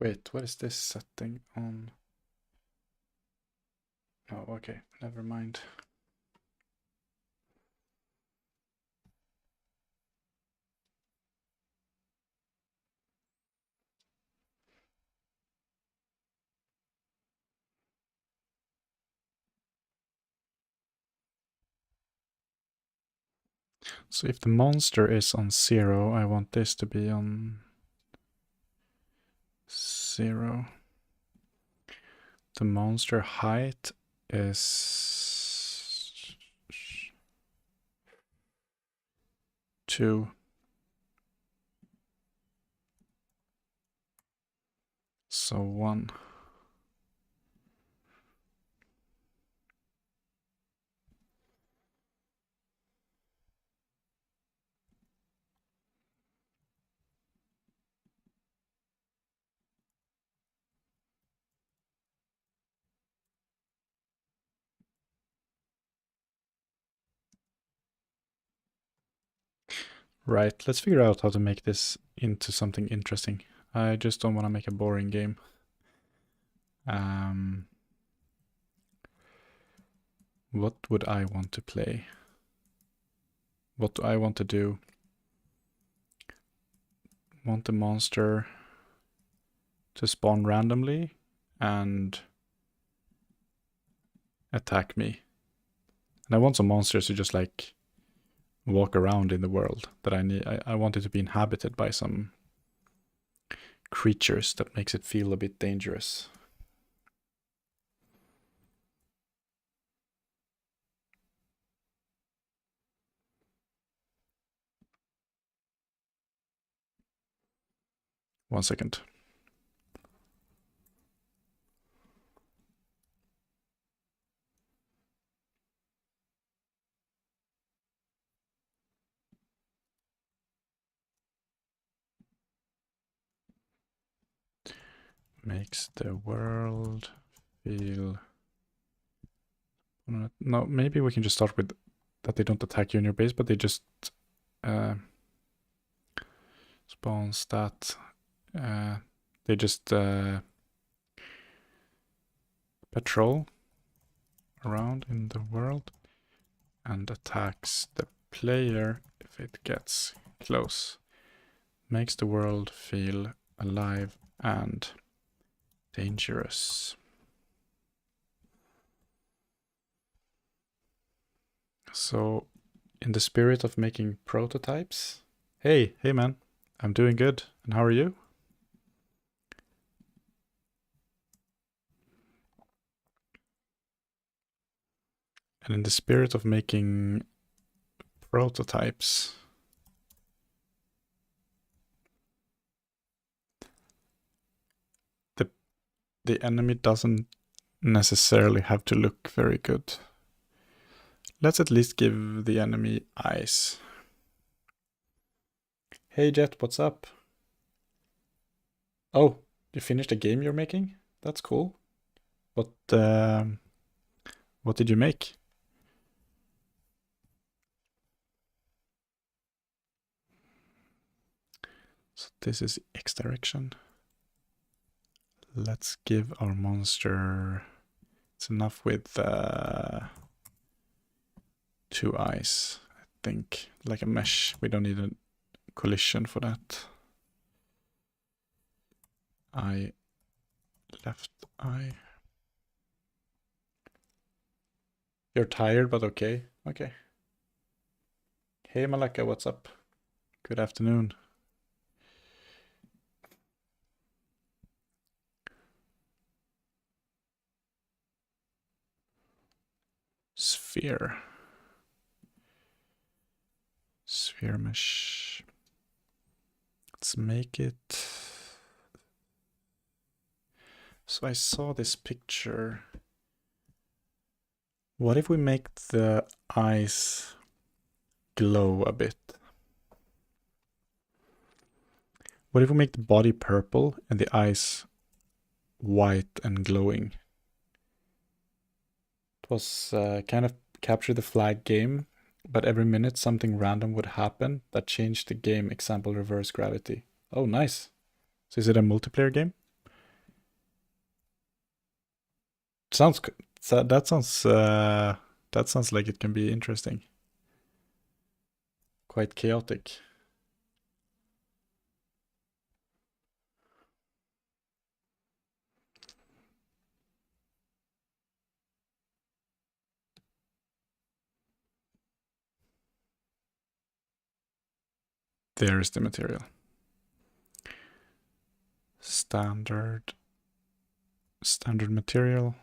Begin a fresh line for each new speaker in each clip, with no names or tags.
Wait, what is this setting on? Oh, okay, never mind. So if the monster is on 0, I want this to be on 0. The monster height is 2. So 1. Right, let's figure out how to make this into something interesting. I just don't want to make a boring game. What would I want to play? What do I want to do? Want the monster to spawn randomly and attack me. And I want some monsters to just like walk around in the world that I need. I want it to be inhabited by some creatures that makes it feel a bit dangerous. One second. Makes the world feel... No, maybe we can just start with that they don't attack you in your base, but they just spawn stat. They just patrol around in the world and attacks the player if it gets close. Makes the world feel alive and dangerous. So, in the spirit of making prototypes, hey man, I'm doing good, and how are you? And in the spirit of making prototypes, the enemy doesn't necessarily have to look very good. Let's at least give the enemy eyes. Hey Jet, what's up? Oh, you finished a game you're making? That's cool. What did you make? So this is X direction. Let's give our monster... It's enough with 2 eyes, I think. Like a mesh. We don't need a collision for that. Eye, left eye. You're tired, but okay. Okay. Hey Malaka, what's up? Good afternoon. Sphere. Sphere mesh. Let's make it... So I saw this picture. What if we make the eyes glow a bit? What if we make the body purple and the eyes white and glowing? It was kind of capture the flag game, but every minute something random would happen that changed the game. Example, reverse gravity. Oh, nice. So is it a multiplayer game? Sounds that sounds like it can be interesting. Quite chaotic. There is the material. Standard material.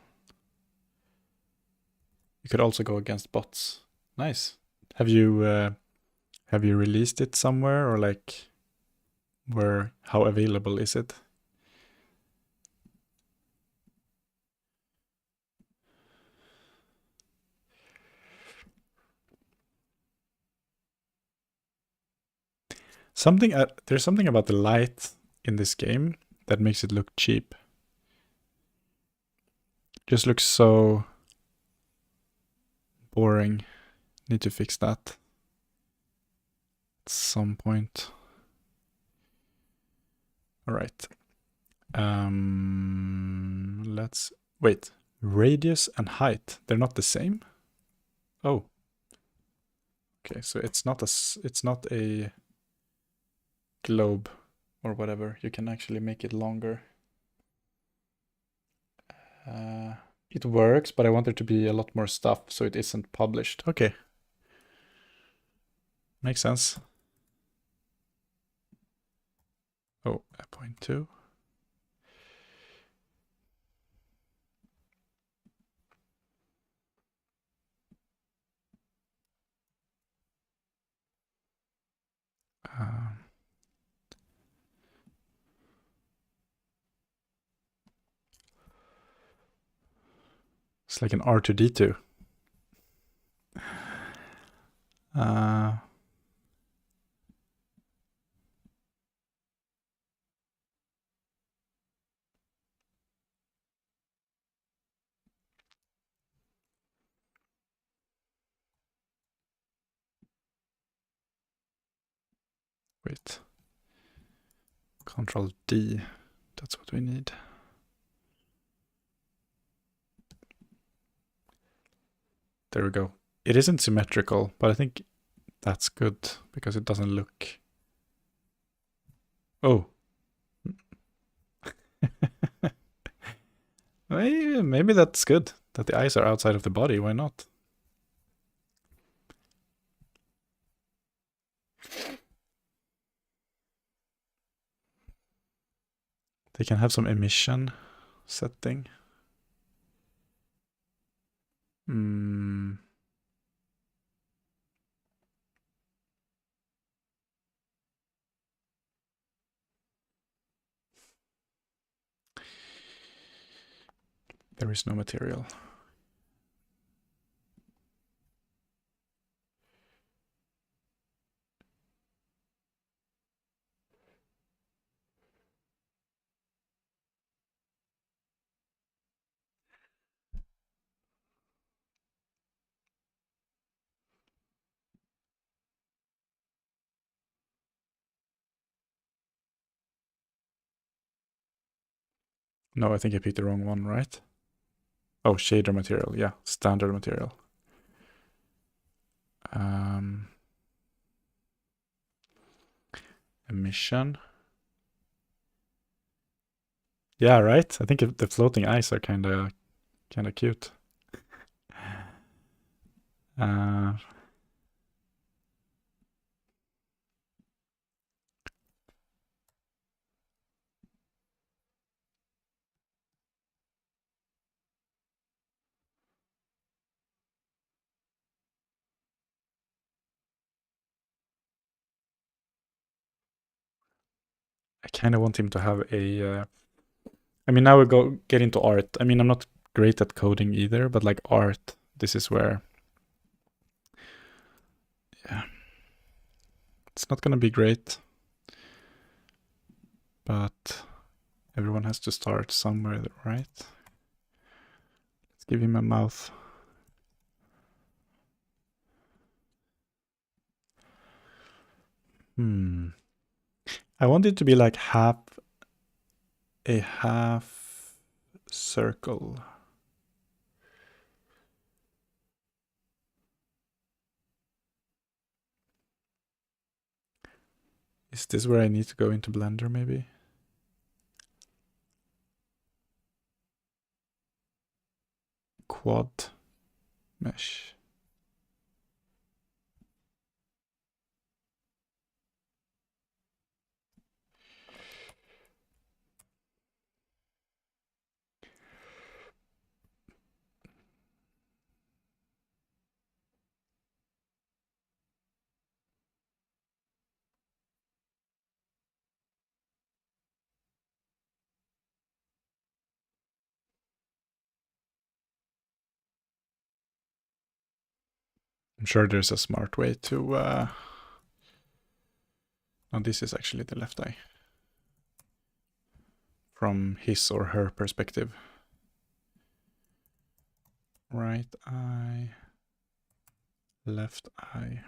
You could also go against bots. Nice. Have you released it somewhere, or like how available is it? There's something about the light in this game that makes it look cheap. Just looks so boring. Need to fix that at some point. All right. Let's wait. Radius and height, they're not the same? Oh. Okay, so it's not a globe or whatever. You can actually make it longer. It works, but I want there to be a lot more stuff so it isn't published. Okay. Makes sense. Oh, 0.2. It's like an R2D2. Wait. Control D. That's what we need. There we go. It isn't symmetrical, but I think that's good because it doesn't look... Oh. Maybe that's good, that the eyes are outside of the body. Why not? They can have some emission setting. There is no material. No, I think I picked the wrong one, right? Oh, shader material. Yeah, standard material. Emission. Yeah, right. I think the floating eyes are kind of cute. I kind of want him to have a... I mean, now we get into art. I mean, I'm not great at coding either, but like art, this is where... Yeah. It's not going to be great. But everyone has to start somewhere, right? Let's give him a mouth. I want it to be like a half circle. Is this where I need to go into Blender maybe? Quad mesh. I'm sure there's a smart way to... Oh, this is actually the left eye. From his or her perspective. Right eye. Left eye.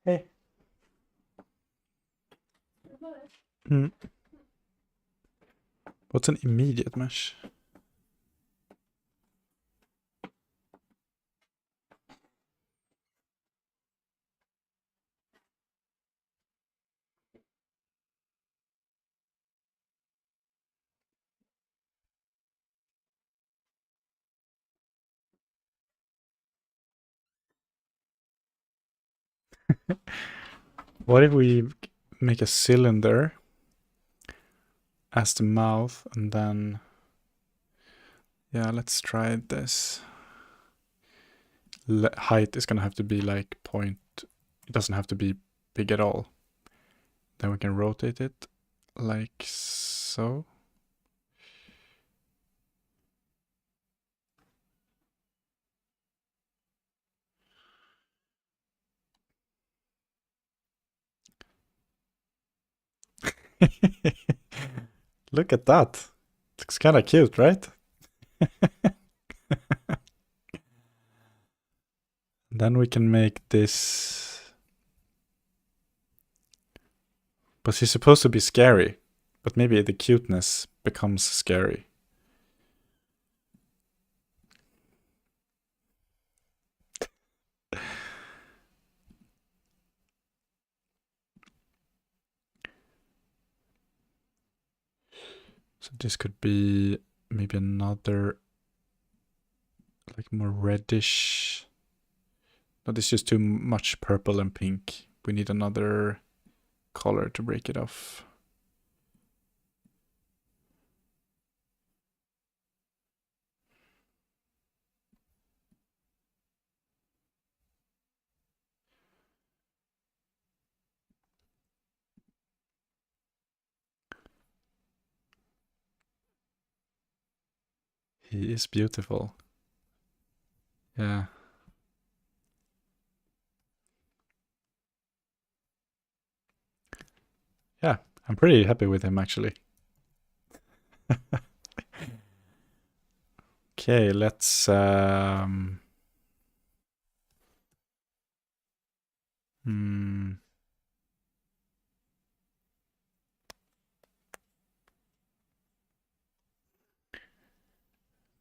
Hey. Mm. What's an immediate mesh? What if we make a cylinder as the mouth and then... Yeah, let's try this. Height is gonna have to be like point... It doesn't have to be big at all. Then we can rotate it like so. Look at that. Looks kind of cute, right? Then we can make this... But he's supposed to be scary. But maybe the cuteness becomes scary. So this could be maybe another, like more reddish. No, this is just too much purple and pink. We need another color to break it off. He is beautiful. Yeah. Yeah, I'm pretty happy with him actually. Okay, let's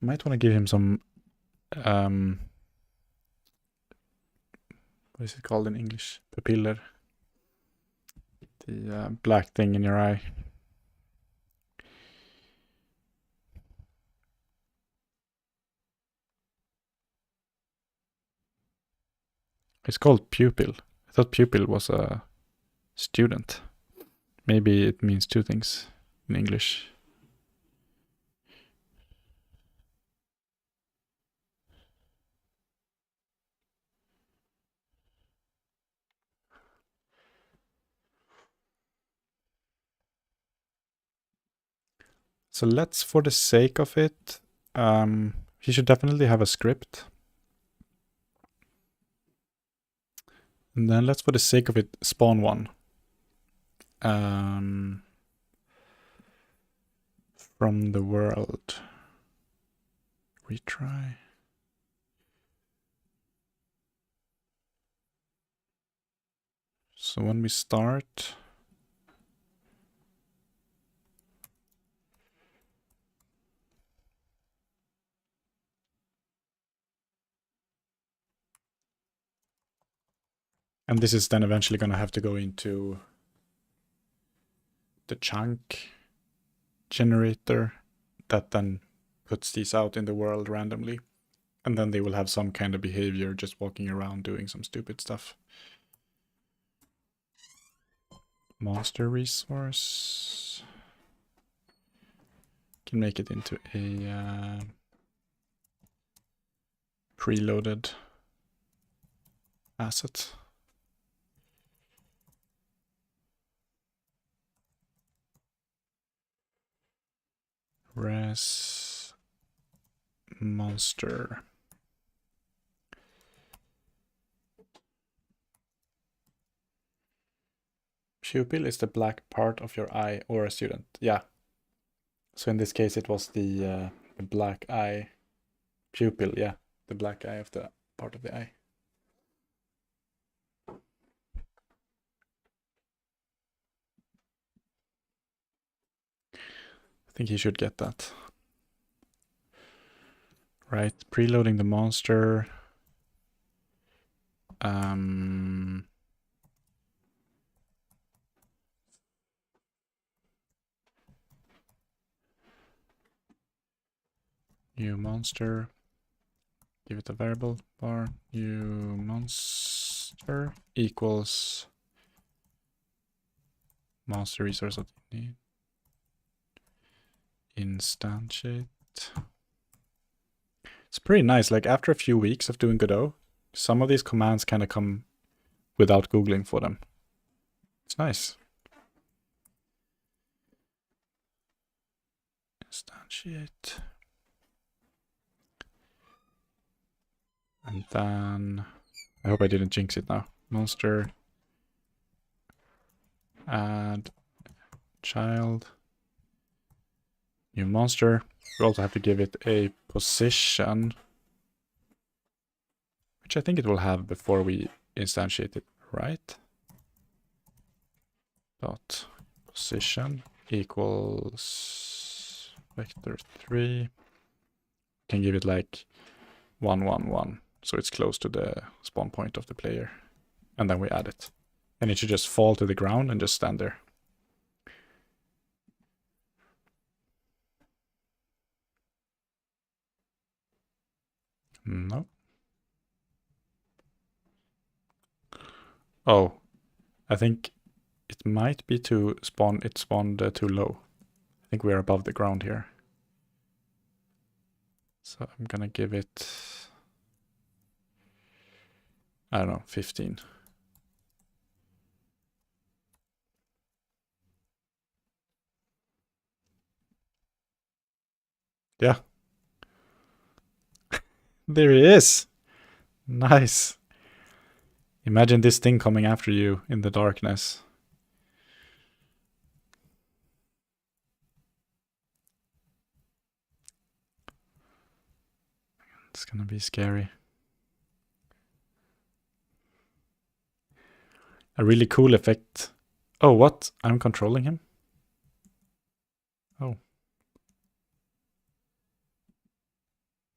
might want to give him some what is it called in English? Pupiller. The black thing in your eye. It's called pupil. I thought pupil was a student. Maybe it means two things in English. So let's, for the sake of it, he should definitely have a script. And then let's, for the sake of it, spawn one. From the world. Retry. So when we start, And this is then eventually going to have to go into the chunk generator that then puts these out in the world randomly. And then they will have some kind of behavior just walking around doing some stupid stuff. Monster resource. Can make it into a preloaded asset. Res monster. Pupil is the black part of your eye or a student. Yeah. So in this case, it was the black eye pupil. Yeah, the black eye of the part of the eye. I think he should get that. Right, preloading the monster. New monster. Give it a variable bar. New monster equals monster resource that you need. Instantiate. It's pretty nice. Like after a few weeks of doing Godot, some of these commands kind of come without Googling for them. It's nice. Instantiate. And then, I hope I didn't jinx it now. Monster. Add child. New monster. We also have to give it a position, which I think it will have before we instantiate it, right? Dot position equals vector 3. Can give it like 1, 1, 1. So it's close to the spawn point of the player. And then we add it. And it should just fall to the ground and just stand there. No. Oh, I think it might be to spawn. It spawned too low. I think we're above the ground here. So I'm gonna give it, I don't know, 15. Yeah. There he is. Nice. Imagine this thing coming after you in the darkness. It's gonna be scary. A really cool effect. Oh, what? I'm controlling him? Oh.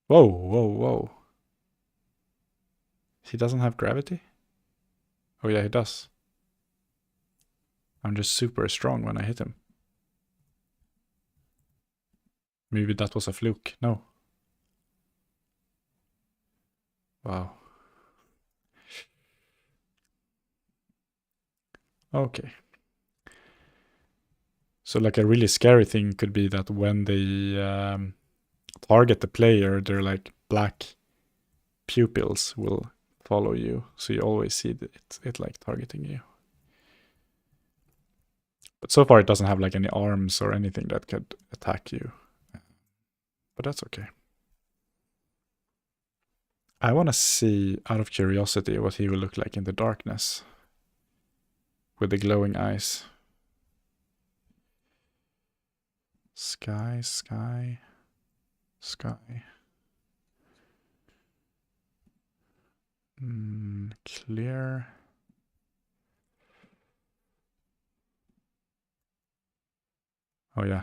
Whoa, whoa, whoa. He doesn't have gravity? Oh yeah, he does. I'm just super strong when I hit him. Maybe that was a fluke. No. Wow. Okay. So like a really scary thing could be that when they target the player, their like black pupils will follow you. So you always see it like targeting you. But so far it doesn't have like any arms or anything that could attack you. But that's okay. I want to see, out of curiosity, what he will look like in the darkness. With the glowing eyes. Sky, sky, sky. Clear. Oh yeah.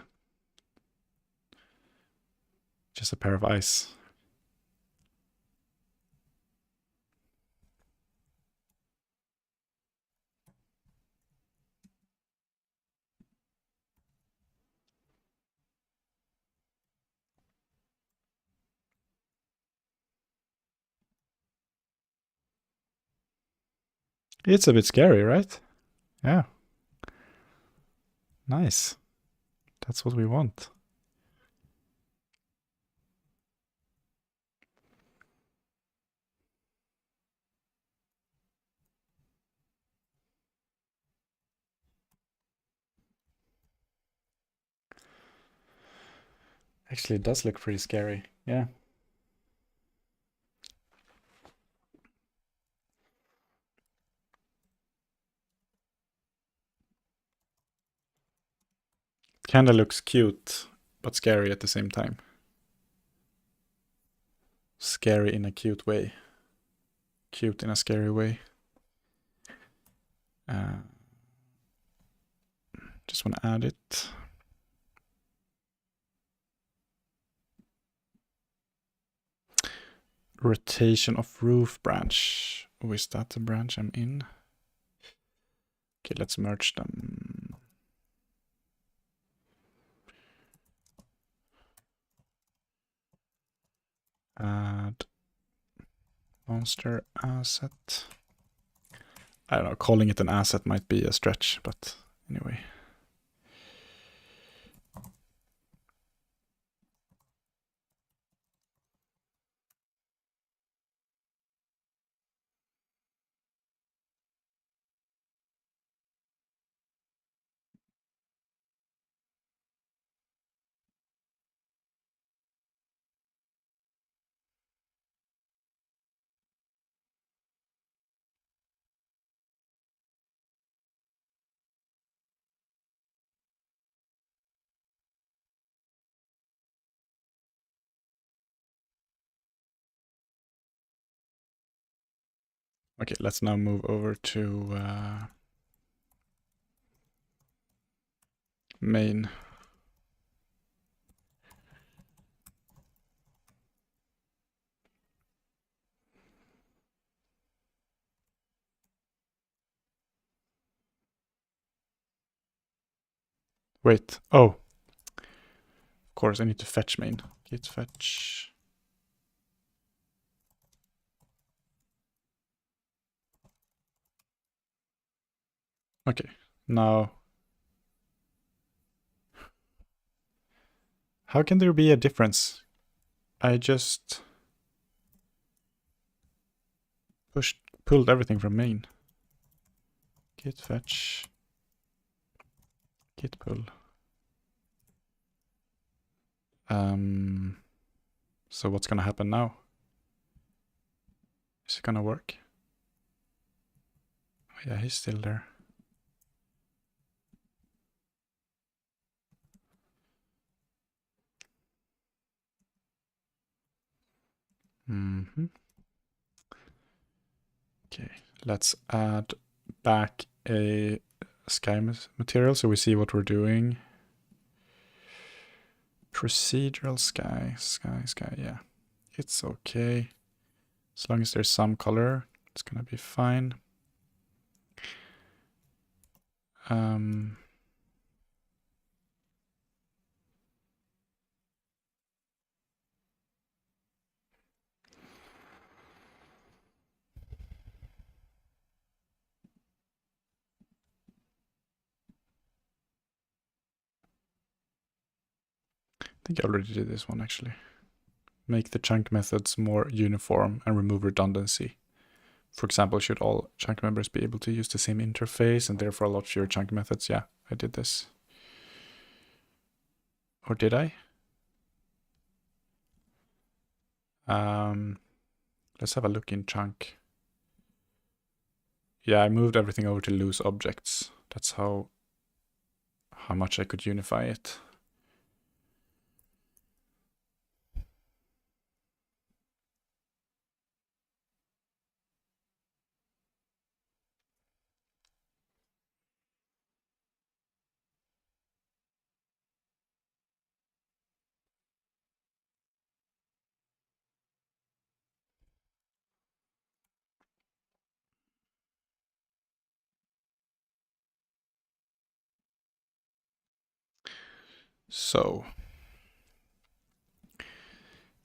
Just a pair of eyes. It's a bit scary, right? Yeah. Nice. That's what we want. Actually, it does look pretty scary. Yeah. Kinda looks cute, but scary at the same time. Scary in a cute way. Cute in a scary way. Just want to add it. Rotation of roof branch. Oh, is that the branch I'm in? Okay, let's merge them. Add monster asset. I don't know, calling it an asset might be a stretch, but anyway. Okay, let's now move over to main. Wait, oh. Of course, I need to fetch main. Git fetch. Okay, now. How can there be a difference? I just pulled everything from main. Git fetch. Git pull. So what's gonna happen now? Is it gonna work? Oh, yeah, he's still there. Okay, let's add back a sky material so we see what we're doing. Procedural sky, yeah. It's okay. As long as there's some color, it's gonna be fine. I think I already did this one actually. Make the chunk methods more uniform and remove redundancy. For example, should all chunk members be able to use the same interface and therefore a lot fewer chunk methods? Yeah, I did this. Or did I? Let's have a look in chunk. Yeah, I moved everything over to loose objects. That's how much I could unify it. So, I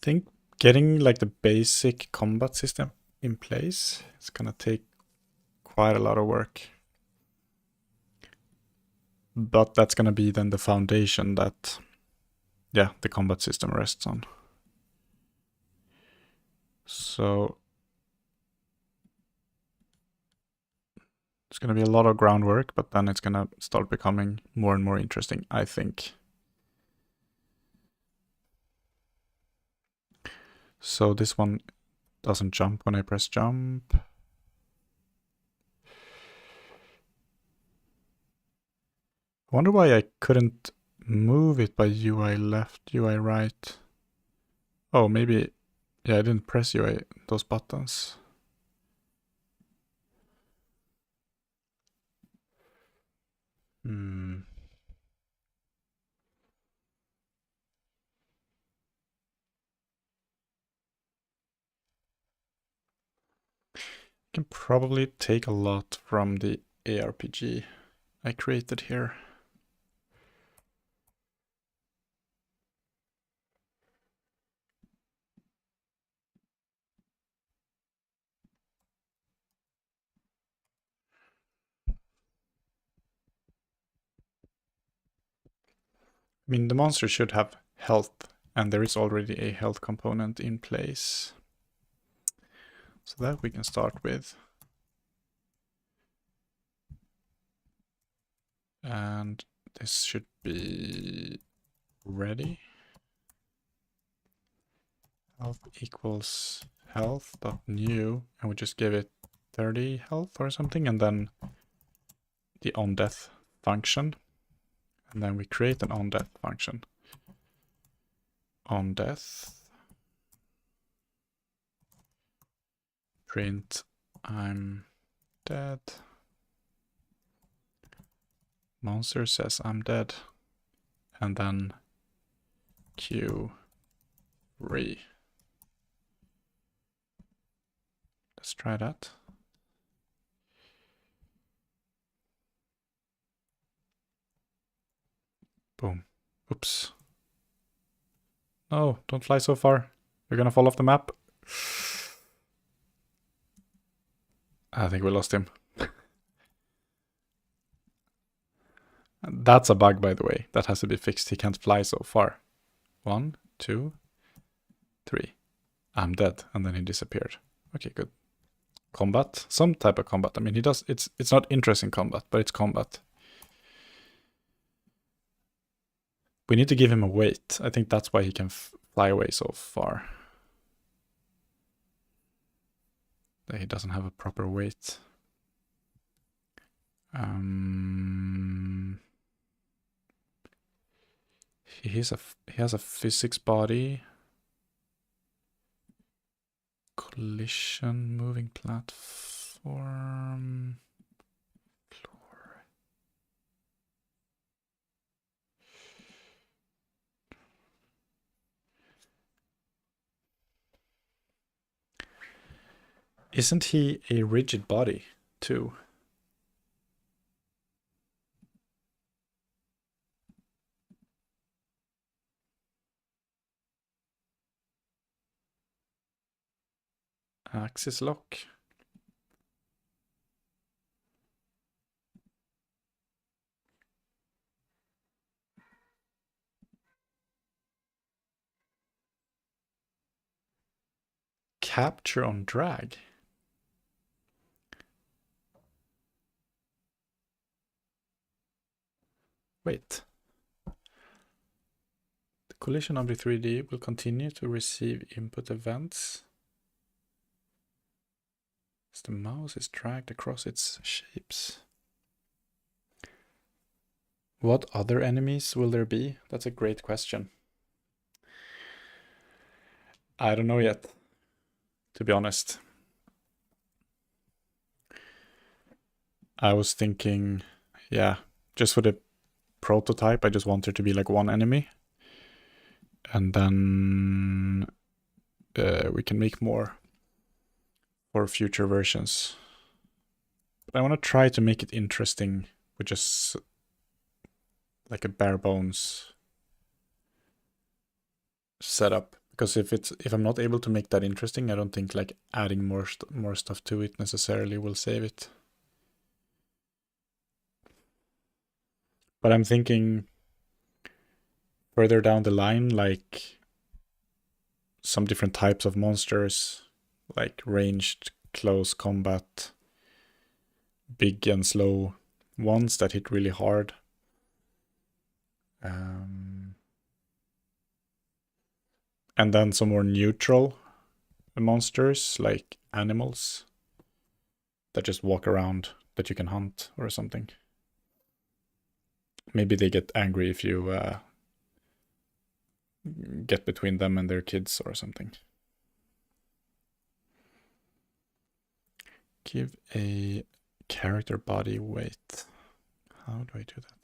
think getting like the basic combat system in place, it's gonna take quite a lot of work. But that's going to be then the foundation that, yeah, the combat system rests on. So it's going to be a lot of groundwork, but then it's going to start becoming more and more interesting, I think. So this one doesn't jump when I press jump. I wonder why I couldn't move it by UI left, UI right. Oh, maybe, yeah, I didn't press UI, those buttons. Can probably take a lot from the ARPG I created here. I mean, the monster should have health, and there is already a health component in place. So that we can start with. And this should be ready. Health equals health.new, and we just give it 30 health or something, and then the onDeath function. And then we create an onDeath function. OnDeath. Print I'm dead. Monster says I'm dead. And then Q3. Let's try that. Boom. Oops. No, don't fly so far. You're gonna fall off the map. I think we lost him. That's a bug, by the way. That has to be fixed. He can't fly so far. 1, 2, 3. I'm dead. And then he disappeared. Okay, good. Combat. Some type of combat. I mean, he does. It's not interesting combat, but it's combat. We need to give him a weight. I think that's why he can fly away so far. That he doesn't have a proper weight. He has a physics body. Collision, moving platform. Floor. Isn't he a rigid body too? Axis lock. Capture on drag. Wait. The collision object 3D will continue to receive input events as the mouse is dragged across its shapes. What other enemies will there be? That's a great question. I don't know yet, to be honest. I was thinking, yeah, just for the prototype, I just want there to be like one enemy. And then we can make more for future versions. But I want to try to make it interesting with just like a bare bones setup. Because if I'm not able to make that interesting, I don't think like adding more stuff to it necessarily will save it. But I'm thinking further down the line, like some different types of monsters, like ranged, close combat, big and slow ones that hit really hard. And then some more neutral monsters, like animals that just walk around that you can hunt or something. Maybe they get angry if you get between them and their kids or something. Give a character body weight. How do I do that?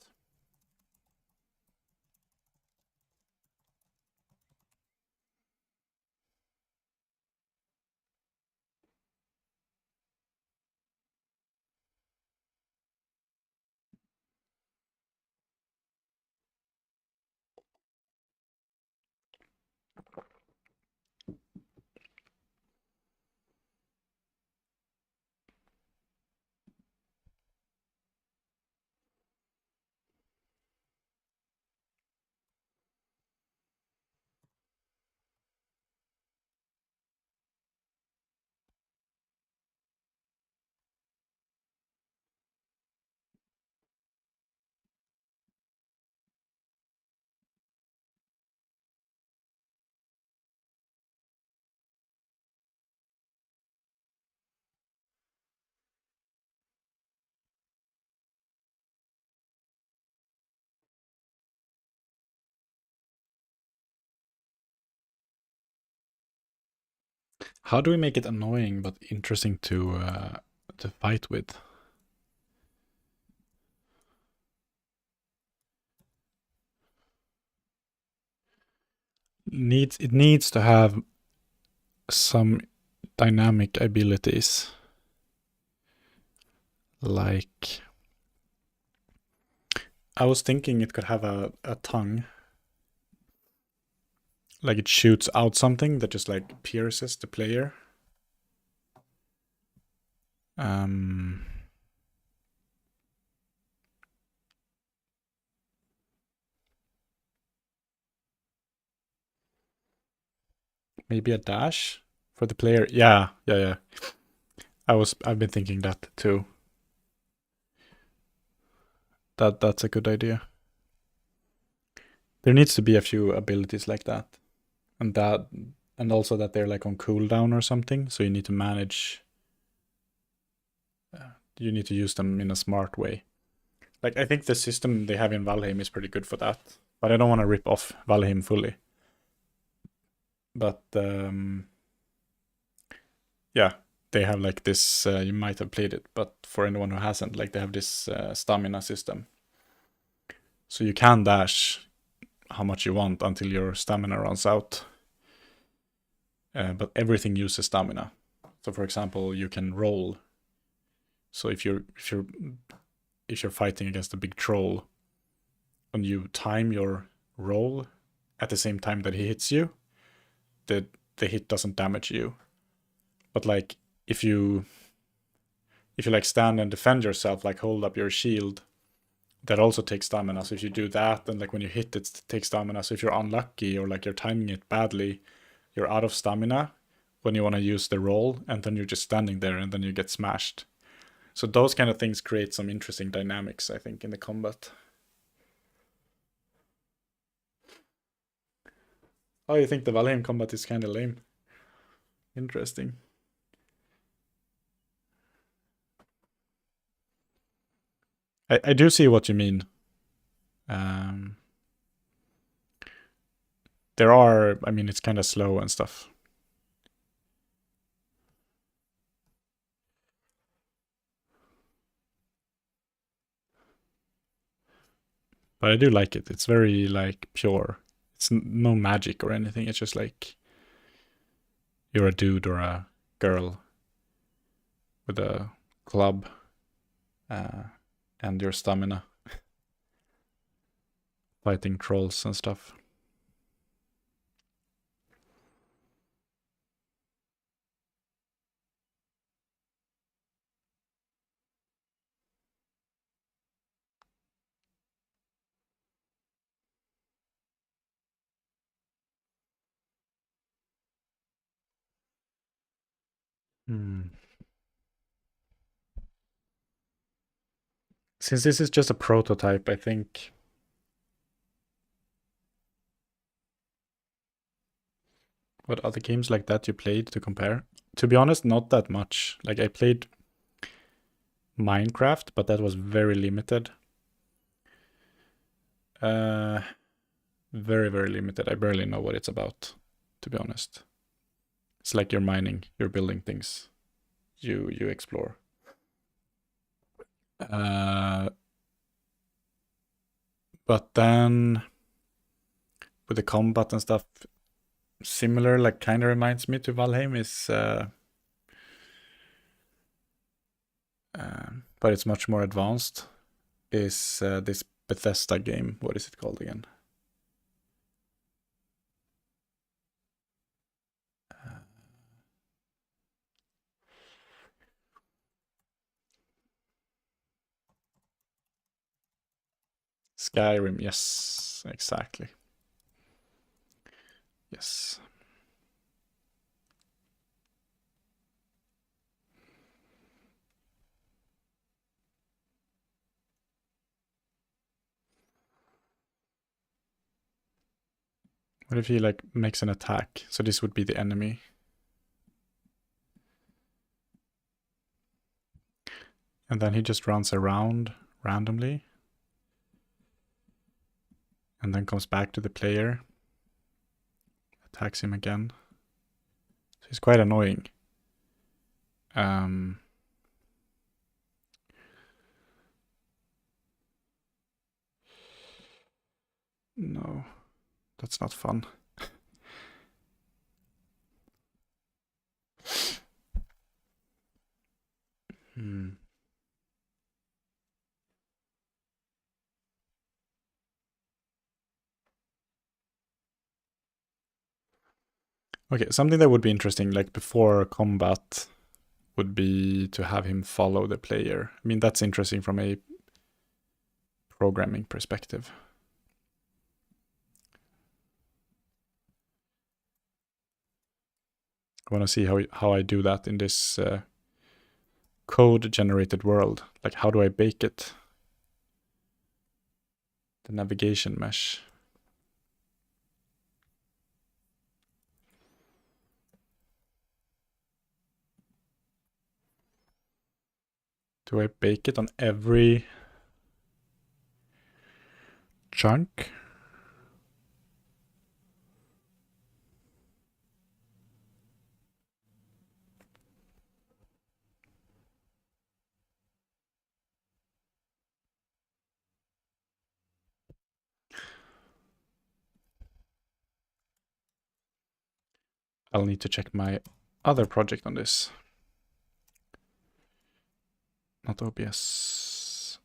How do we make it annoying but interesting to fight with? It needs to have some dynamic abilities. Like I was thinking it could have a tongue. Like it shoots out something that just like pierces the player. Maybe a dash for the player. Yeah. I've been thinking that too. That's a good idea. There needs to be a few abilities like that. And also that they're like on cooldown or something, so you need to manage you need to use them in a smart way. Like I think the system they have in Valheim is pretty good for that, but I don't want to rip off Valheim fully. But yeah, they have like this. You might have played it, but for anyone who hasn't, like they have this stamina system. So you can dash how much you want until your stamina runs out. But everything uses stamina. So for example, you can roll. So if you're fighting against a big troll, and you time your roll at the same time that he hits you, the hit doesn't damage you. But like if you like stand and defend yourself, like hold up your shield, that also takes stamina. So if you do that, and like when you hit it takes stamina. So if you're unlucky or like you're timing it badly, you're out of stamina when you want to use the roll, and then you're just standing there and then you get smashed. So those kind of things create some interesting dynamics, I think, in the combat. Oh, you think the Valheim combat is kind of lame? Interesting. I do see what you mean. Um, I mean, it's kind of slow and stuff. But I do like it. It's very like pure. It's no magic or anything. It's just like you're a dude or a girl with a club uh, and your stamina fighting trolls and stuff. Hmm. Since this is just a prototype, I think what other games like that you played to compare? To be honest, not that much. Like I played Minecraft, but that was very limited. Very, very limited. I barely know what it's about, to be honest. It's like you're mining, you're building things, you explore. But then with the combat and stuff, similar, like kind of reminds me to Valheim is, but it's much more advanced. Is this Bethesda game? What is it called again? Skyrim. Yes, exactly. Yes. What if he like makes an attack? So this would be the enemy. And then he just runs around randomly. And then comes back to the player. Attacks him again. So he's quite annoying. No, that's not fun. Hmm. Okay, something that would be interesting, like before combat, would be to have him follow the player. I mean, that's interesting from a programming perspective. I want to see how I do that in this code-generated world. Like, how do I bake it? The navigation mesh. Do I bake it on every chunk? I'll need to check my other project on this. Not OBS.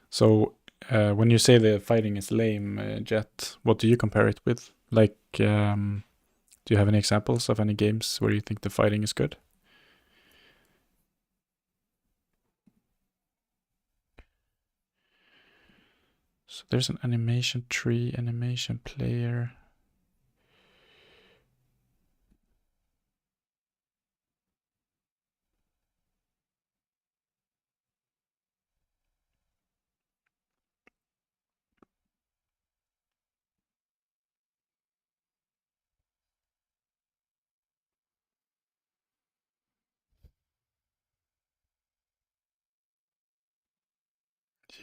So, when you say the fighting is lame, Jet, what do you compare it with? Like, do you have any examples of any games where you think the fighting is good? So there's an animation tree, animation player.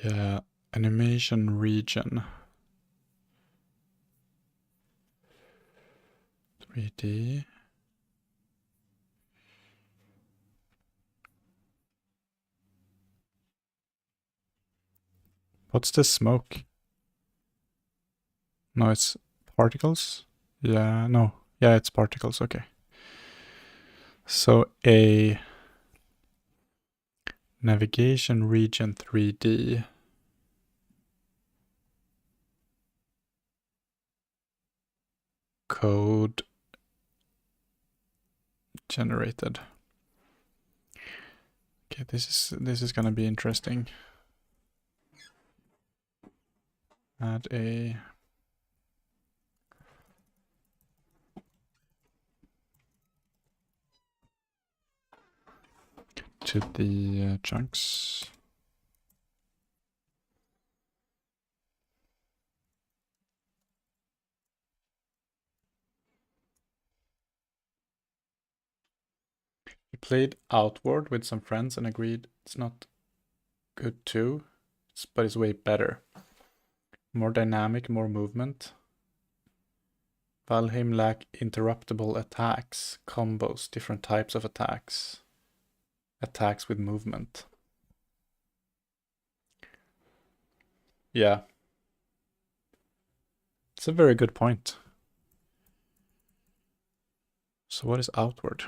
Yeah, animation region. 3D. What's the smoke? No, it's particles. Yeah, no. Yeah, it's particles. Okay. So a navigation region 3D. Code generated. Okay, this is gonna be interesting. Add a to the chunks. We played Outward with some friends and agreed it's not good too, but it's way better. More dynamic, more movement. Valheim lack interruptible attacks, combos, different types of attacks. Attacks with movement. Yeah. It's a very good point. So what is Outward?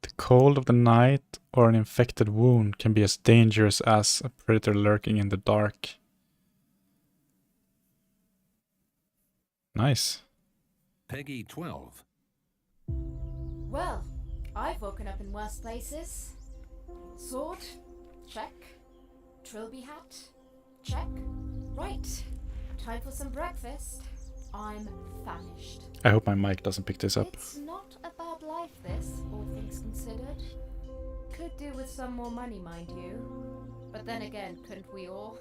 The cold of the night or an infected wound can be as dangerous as a predator lurking in the dark. Nice.
Peggy 12.
Well, I've woken up in worse places. Sword? Check. Trilby hat? Check. Right. Time for some breakfast. I'm famished.
I hope my mic doesn't pick this up.
It's not a bad life, this, all things considered. Could do with some more money, mind you. But then again, couldn't we all?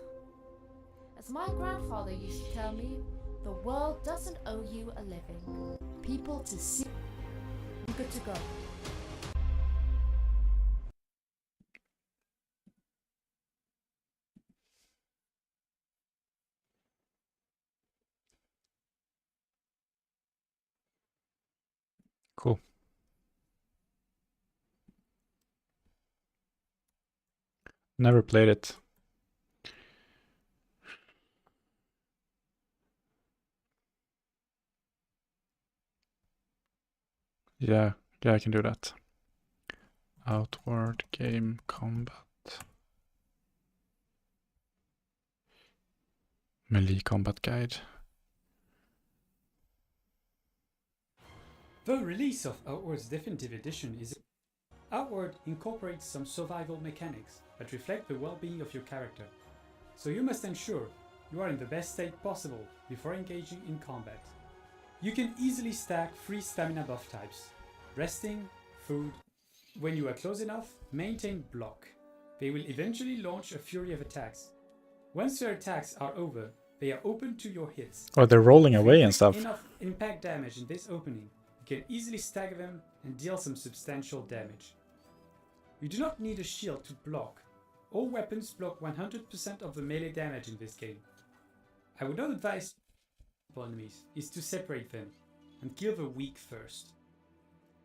As my grandfather used to tell me, the world doesn't owe you a living. People to see. Good to go.
Cool. Never played it. Yeah, I can do that. Outward game combat. Melee combat guide.
The release of Outward's Definitive Edition is... Outward incorporates some survival mechanics that reflect the well-being of your character, so you must ensure you are in the best state possible before engaging in combat. You can easily stack 3 stamina buff types: resting, food. When you are close enough, maintain block. They will eventually launch a fury of attacks. Once your attacks are over, they are open to your hits.
Oh, they're rolling
If you
away and
inflict
stuff.
enough impact damage in this opening, you can easily stagger them and deal some substantial damage. You do not need a shield to block. All weapons block 100% of the melee damage in this game. I would not advise enemies is to separate them and kill the weak first.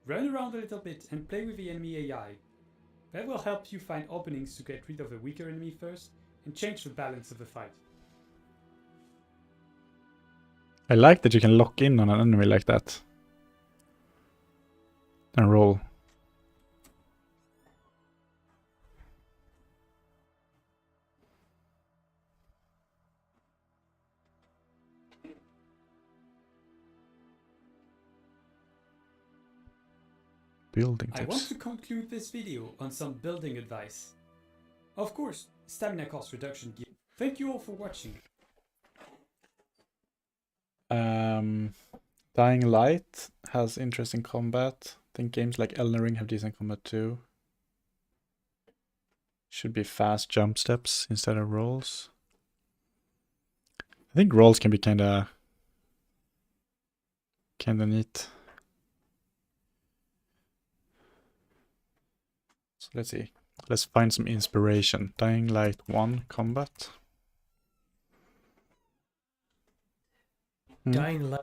Run around a little bit and play with the enemy AI. That will help you find openings to get rid of the weaker enemy first and change the balance of the fight.
I like that you can lock in on an enemy like that. And roll. Building tips.
I want to conclude this video on some building advice. Of course, stamina cost reduction gear. Thank you all for watching.
Dying Light has interesting combat. I think games like Elden Ring have decent combat too. Should be fast jump steps instead of rolls. I think rolls can be kinda neat. So let's see. Let's find some inspiration. Dying Light 1 combat.
Dying Light.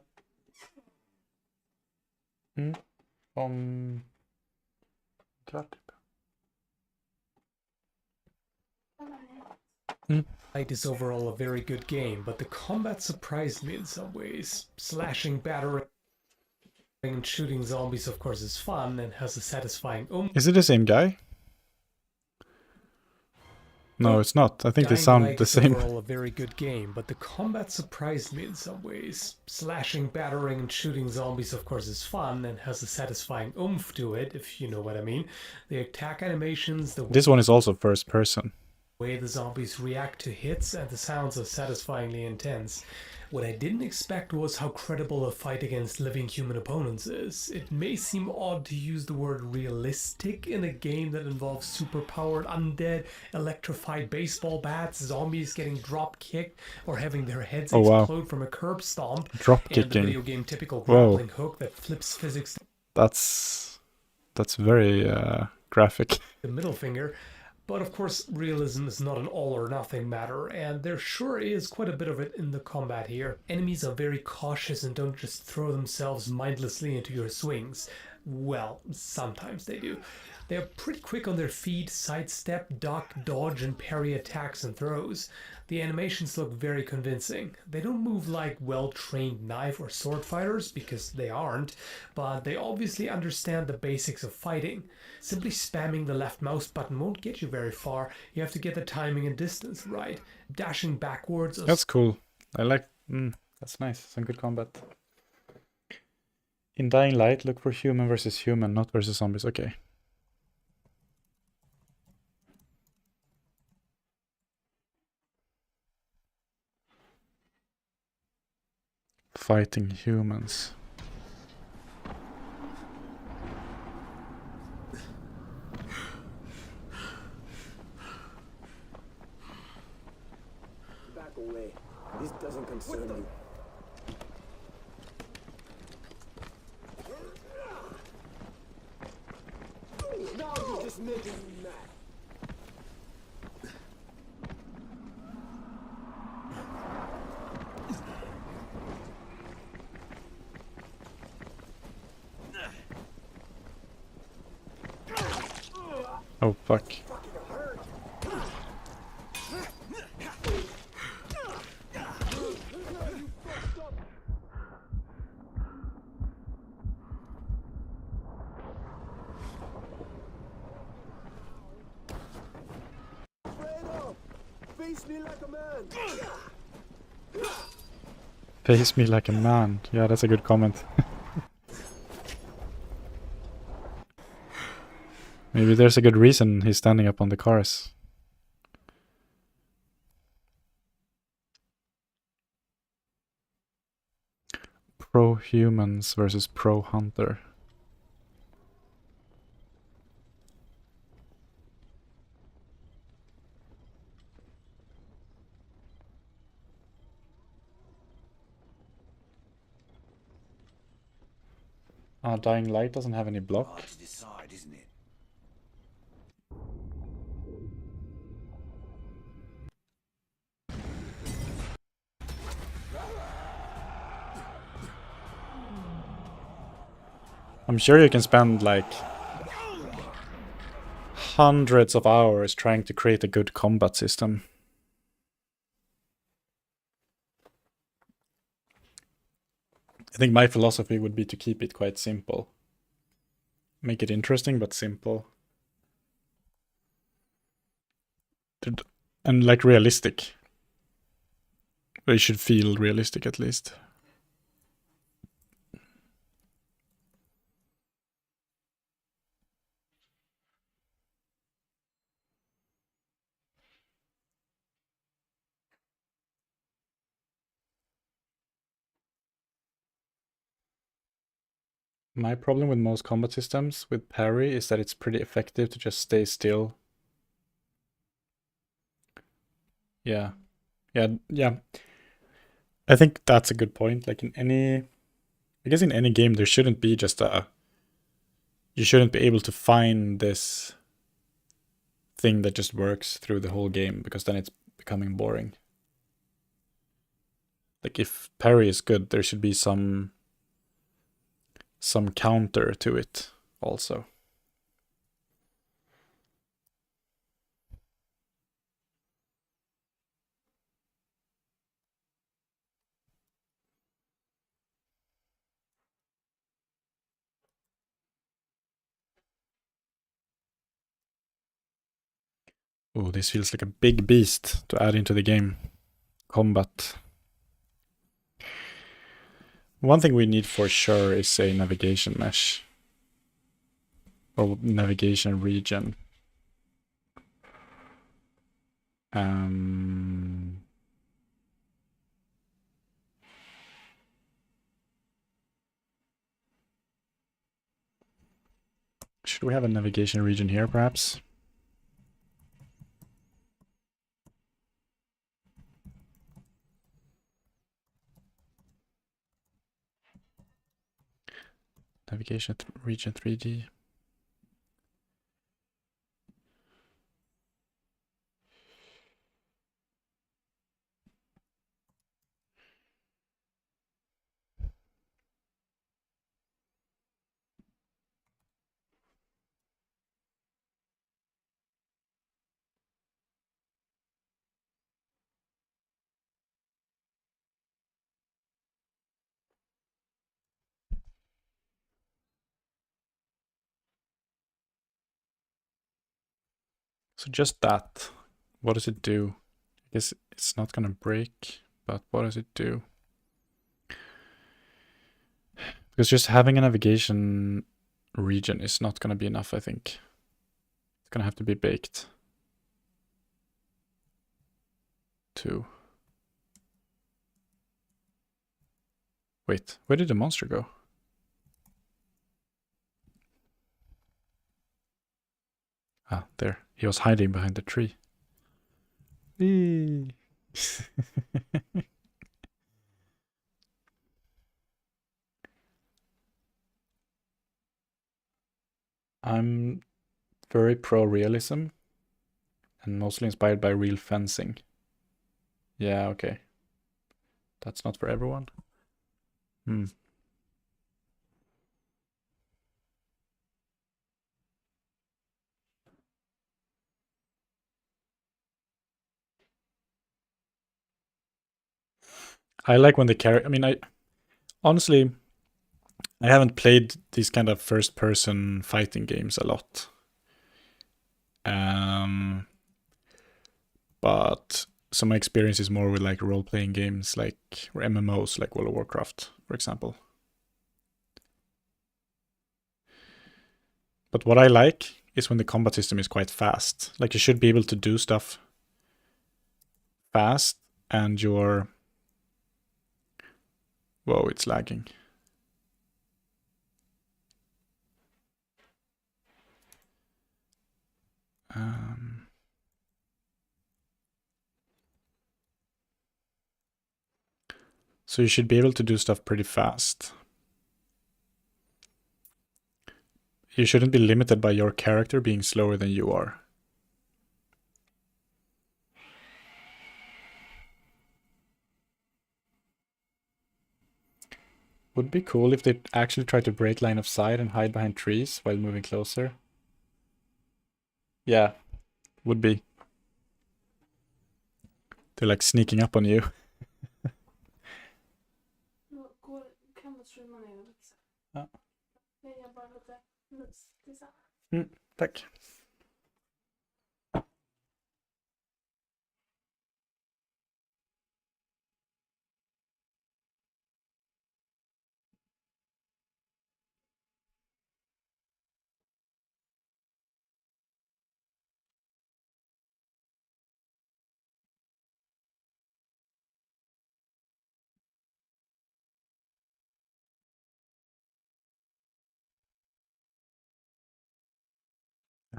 Light is overall a very good game, but the combat surprised me in some ways. Slashing, battering, and shooting zombies, of course, is fun and has a satisfying
Is it the same guy? No, it's not. I think they sound the same.
Overall a very good game, but the combat surprised me in some ways. Slashing, battering, and shooting zombies, of course, is fun and has a satisfying oomph to it, if you know what I mean. The attack animations,
This one is also first person.
way the zombies react to hits, and the sounds are satisfyingly intense. What I didn't expect was how credible a fight against living human opponents is. It may seem odd to use the word realistic in a game that involves superpowered undead, electrified baseball bats, zombies getting drop-kicked, or having their heads explode from a curb stomp,
Drop-kicking.
and the video game typical grappling hook that flips physics.
That's very graphic.
The middle finger. But of course, realism is not an all or nothing matter, and there sure is quite a bit of it in the combat here. Enemies are very cautious and don't just throw themselves mindlessly into your swings. Well, sometimes they do. They're pretty quick on their feet, sidestep, duck, dodge, and parry attacks and throws. The animations look very convincing. They don't move like well-trained knife or sword fighters, because they aren't, but they obviously understand the basics of fighting. Simply spamming the left mouse button won't get you very far. You have to get the timing and distance right. Dashing backwards...
That's cool. I like... that's nice. Some good combat. In Dying Light, look for human versus human, not versus zombies. Okay. Fighting humans.
Back away. This doesn't concern you. Now you're just making me mad.
Oh, fuck.
Face me like a man.
Face me like a man. Yeah, that's a good comment. Maybe there's a good reason he's standing up on the cars. Pro-humans versus pro-hunter. Dying Light doesn't have any block.
Hard to decide, isn't it?
I'm sure you can spend like hundreds of hours trying to create a good combat system. I think my philosophy would be to keep it quite simple. Make it interesting but simple. And like realistic. It should feel realistic at least. My problem with most combat systems with parry is that it's pretty effective to just stay still. Yeah. Yeah. I think that's a good point. Like in any... I guess in any game there shouldn't be just a... You shouldn't be able to find this thing that just works through the whole game, because then it's becoming boring. Like if parry is good, there should be some counter to it also. Oh, this feels like a big beast to add into the game. Combat. One thing we need for sure is a navigation mesh. Or navigation region. Should we have a navigation region here, perhaps? Navigation region 3D. So just that. What does it do? I guess it's not gonna break, but what does it do? Because just having a navigation region is not gonna be enough, I think. It's gonna have to be baked. Too. Wait, where did the monster go? Ah, there. He was hiding behind the tree. Whee! I'm very pro-realism and mostly inspired by real fencing. Yeah, okay. That's not for everyone. I like when the character... I mean, honestly, I haven't played these kind of first-person fighting games a lot. But so my experience is more with like role-playing games, like or MMOs, like World of Warcraft, for example. But what I like is when the combat system is quite fast. Like you should be able to do stuff fast, and you're... Whoa, it's lagging. So you should be able to do stuff pretty fast. You shouldn't be limited by your character being slower than you are. Would be cool if they actually try to break line of sight and hide behind trees while moving closer. Yeah, would be. They're like sneaking up on you. Tack.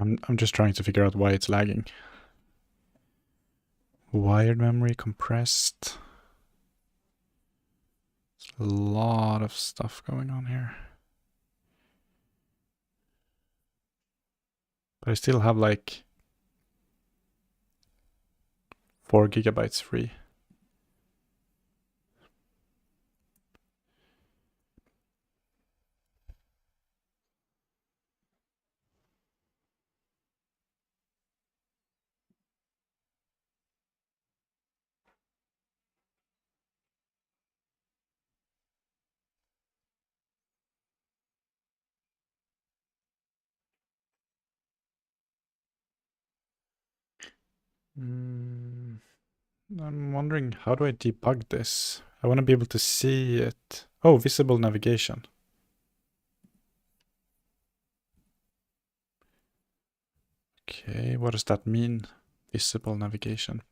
I'm just trying to figure out why it's lagging. Wired memory compressed. There's a lot of stuff going on here. But I still have like 4 gigabytes free. I'm wondering, how do I debug this? I want to be able to see it. Oh, visible navigation. Okay, what does that mean? Visible navigation.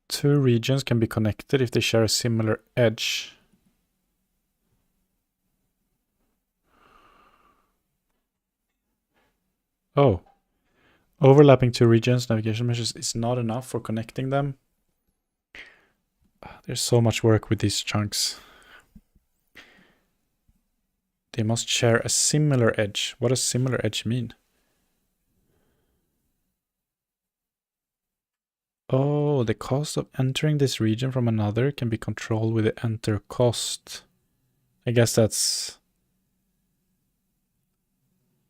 Two regions can be connected if they share a similar edge. Oh. Overlapping two regions, navigation meshes is not enough for connecting them. There's so much work with these chunks. They must share a similar edge. What does similar edge mean? Oh, the cost of entering this region from another can be controlled with the enter cost. I guess that's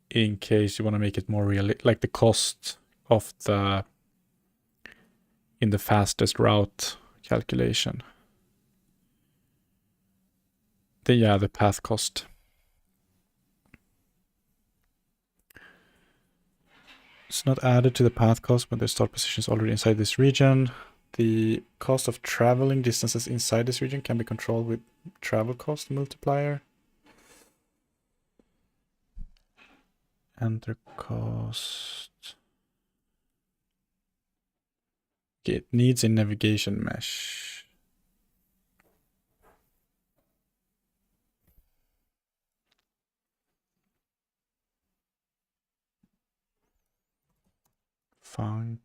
in case you want to make it more real, like the cost of the in the fastest route calculation. The path cost. It's not added to the path cost when the start position is already inside this region. The cost of traveling distances inside this region can be controlled with travel cost multiplier. Enter cost. Okay, it needs a navigation mesh. Func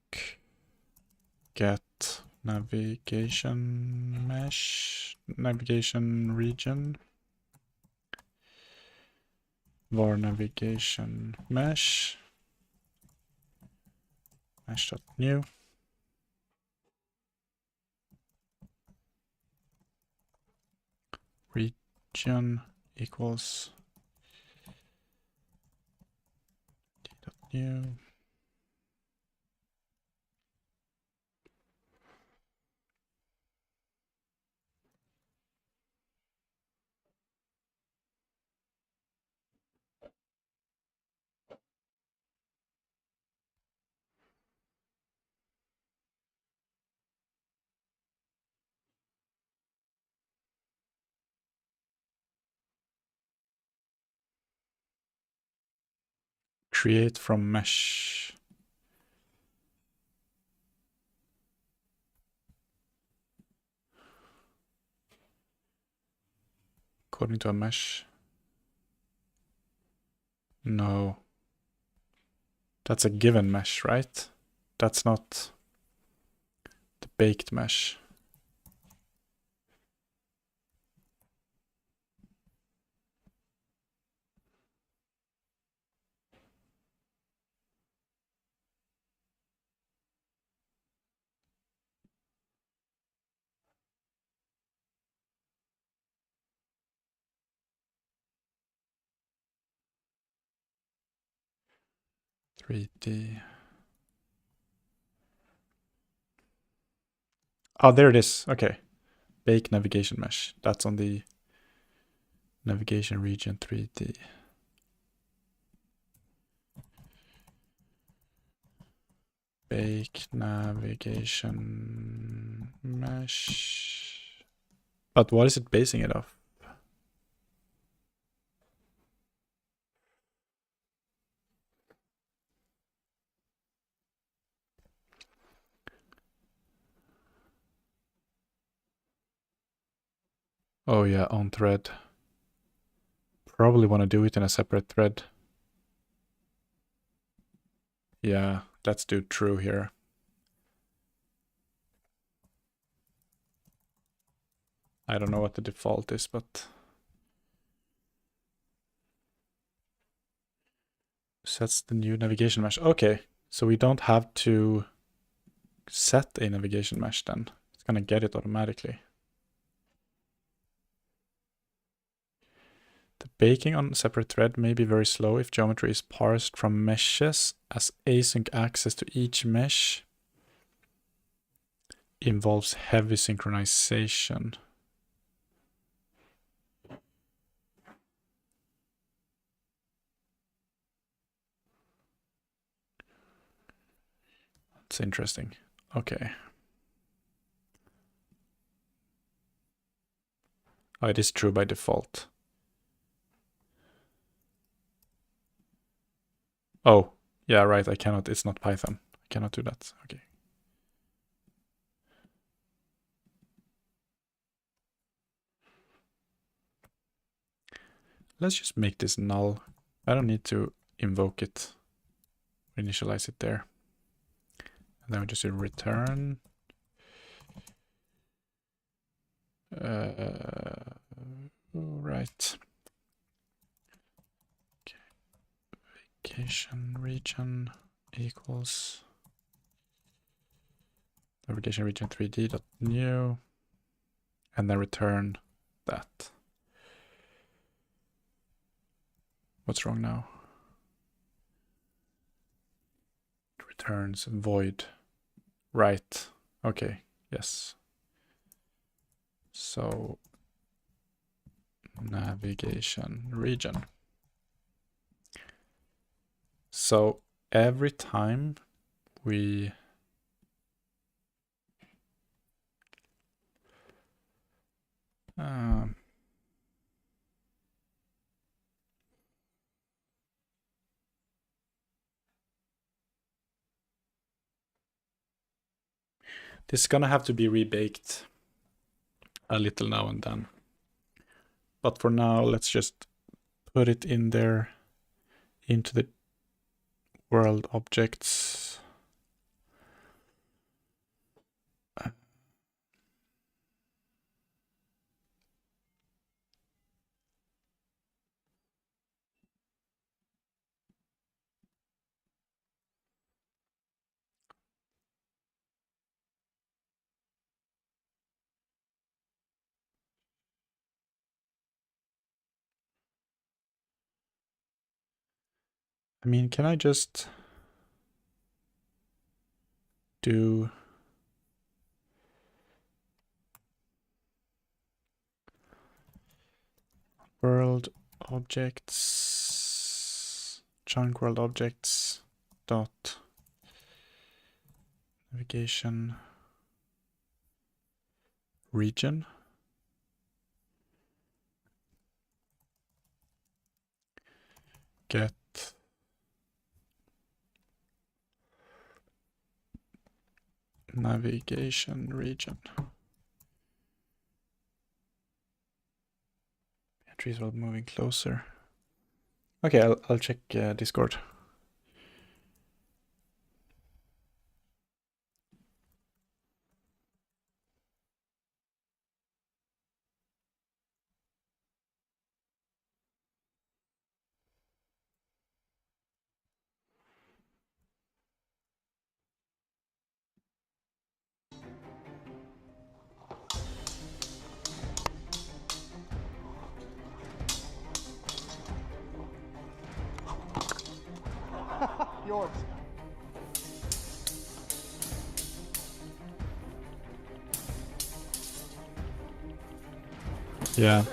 get navigation mesh, navigation region, var navigation mesh, mesh.new. Region equals d.new. Create from mesh. According to a mesh. No. That's a given mesh, right? That's not the baked mesh. .3D. Oh, there it is. Okay. Bake navigation mesh. That's on the navigation region 3D. Bake navigation mesh. But what is it basing it off? Oh yeah, on thread. Probably want to do it in a separate thread. Yeah, let's do true here. I don't know what the default is, but sets the new navigation mesh. Okay, so we don't have to set a navigation mesh then. It's gonna get it automatically. The baking on separate thread may be very slow if geometry is parsed from meshes, as async access to each mesh involves heavy synchronization. That's interesting. Okay. Oh, it is true by default. Oh, yeah, right. I cannot. It's not Python. I cannot do that. Okay. Let's just make this null. I don't need to invoke it, initialize it there. And then we just do return. Right. Okay. Vacation region equals navigation region 3d.new, and then return that. What's wrong now? It returns void. Right. Okay. Yes. So navigation region. So every time we this is gonna have to be rebaked a little now and then. But for now, let's just put it in there into the world objects. I mean, can I just do world objects, chunk world objects dot navigation region? Get navigation region. Trees are moving closer. Okay, I'll check Discord.
Yours.
Yeah.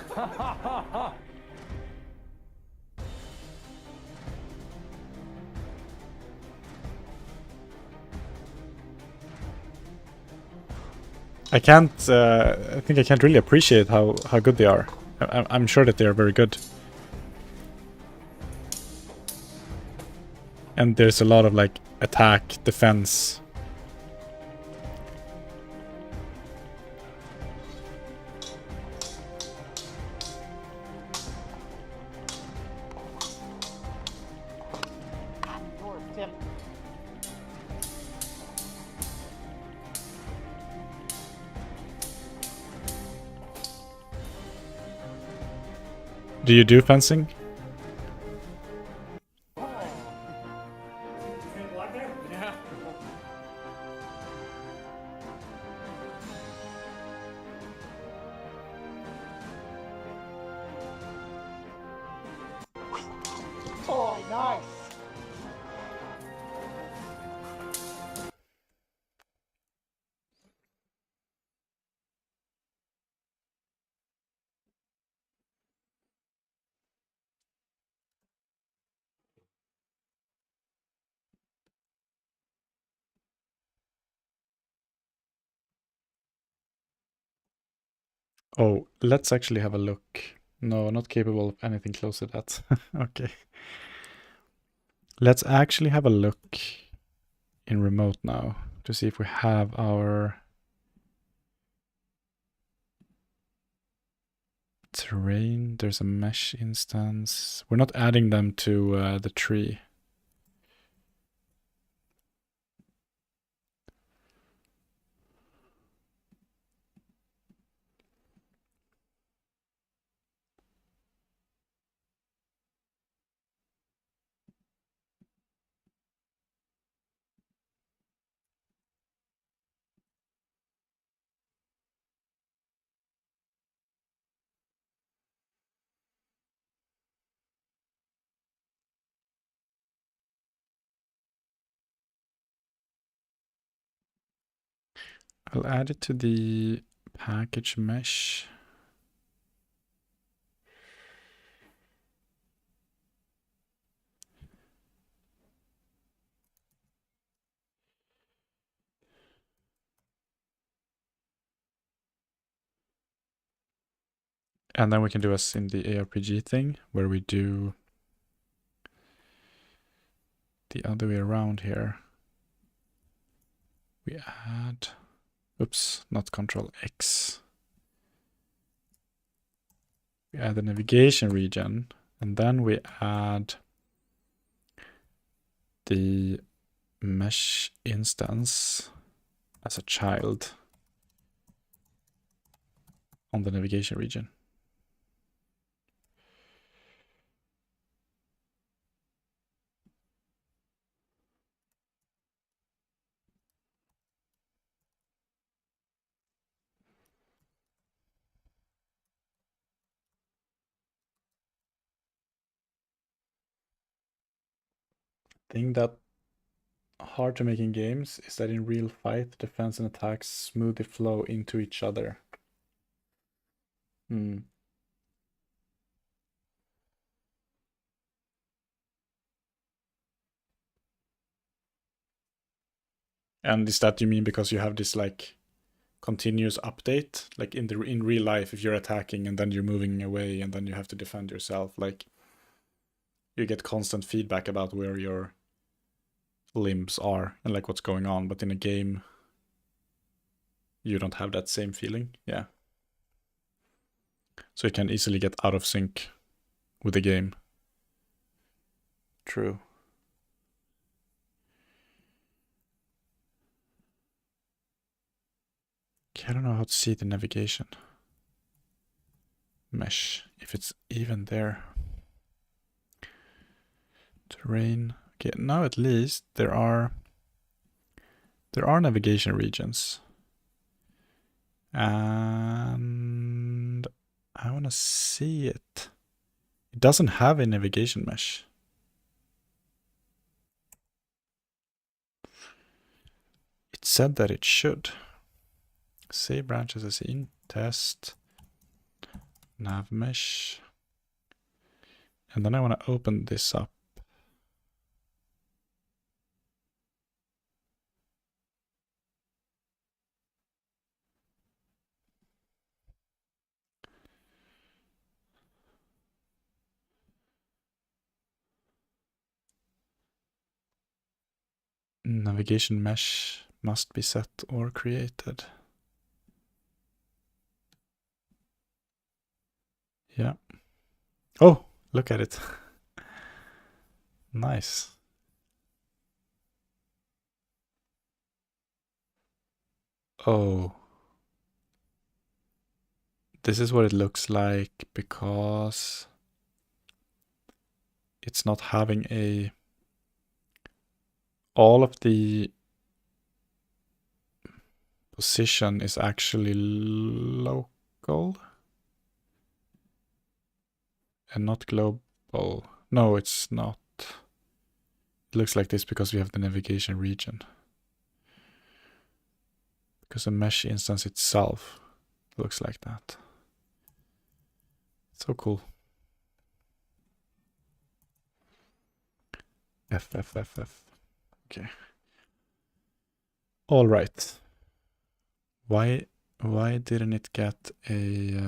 I can't. I think I can't really appreciate how good they are. I'm sure that they are very good. And there's a lot of like attack, defense. Do you do fencing?
Oh, nice.
Oh, let's actually have a look. No, not capable of anything close to that. Okay. Let's actually have a look in remote now to see if we have our terrain. There's a mesh instance. We're not adding them to the tree. I'll add it to the package mesh. And then we can do as in the ARPG thing, where we do the other way around here. We add, oops, not Control X. We add the navigation region, and then we add the mesh instance as a child on the navigation region. Thing that hard to make in games is that in real fight, defense and attacks smoothly flow into each other. And is that you mean because you have this like continuous update, like in real life, if you're attacking and then you're moving away and then you have to defend yourself, like you get constant feedback about where your limbs are and like what's going on, but in a game you don't have that same feeling. Yeah, so you can easily get out of sync with the game. True. Okay, I don't know how to see the navigation mesh, if it's even there. Terrain. Okay, now at least there are navigation regions. And I want to see it. It doesn't have a navigation mesh. It said that it should. Save branches as in test nav mesh. And then I want to open this up. Navigation mesh must be set or created. Yeah. Oh, look at it. Nice. Oh. This is what it looks like because it's not having a... All of the position is actually local and not global. No, it's not. It looks like this because we have the navigation region. Because the mesh instance itself looks like that. So cool. F. Okay. All right. Why didn't it get a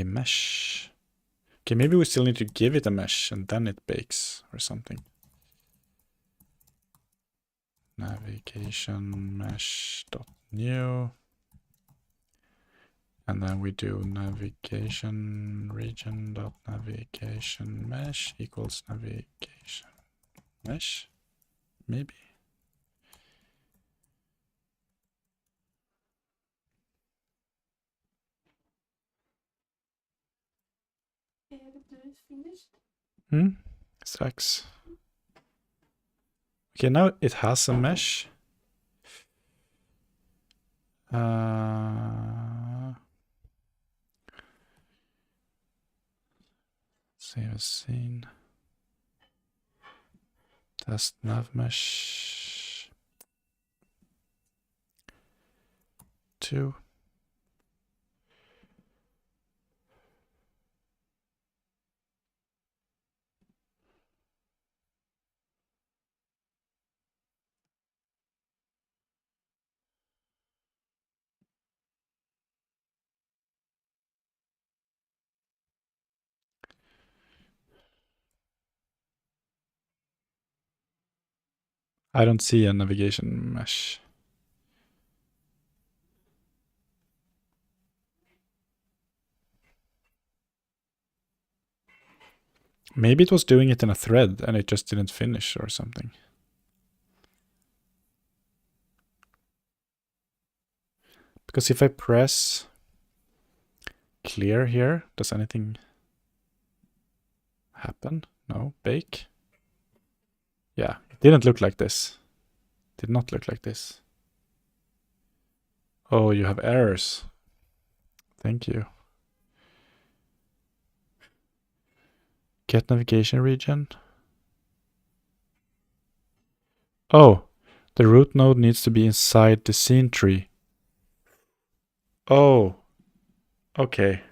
mesh? Okay, maybe we still need to give it a mesh and then it bakes or something. Navigation mesh.new. And then we do navigation region.navigation mesh equals navigation mesh. Maybe. Strax. Okay, now it has a mesh. Save as scene. Test nav mesh 2. I don't see a navigation mesh. Maybe it was doing it in a thread and it just didn't finish or something. Because if I press clear here, does anything happen? No, bake. Yeah, it didn't look like this. Did not look like this. Oh, you have errors. Thank you. Get navigation region. Oh, the root node needs to be inside the scene tree. Oh, okay.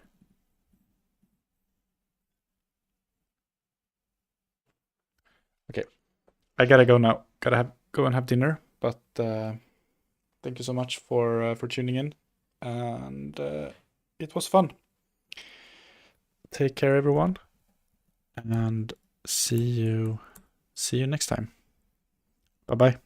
Okay, I gotta go now. Gotta go and have dinner. But thank you so much for tuning in, and it was fun. Take care, everyone, and see you next time. Bye bye.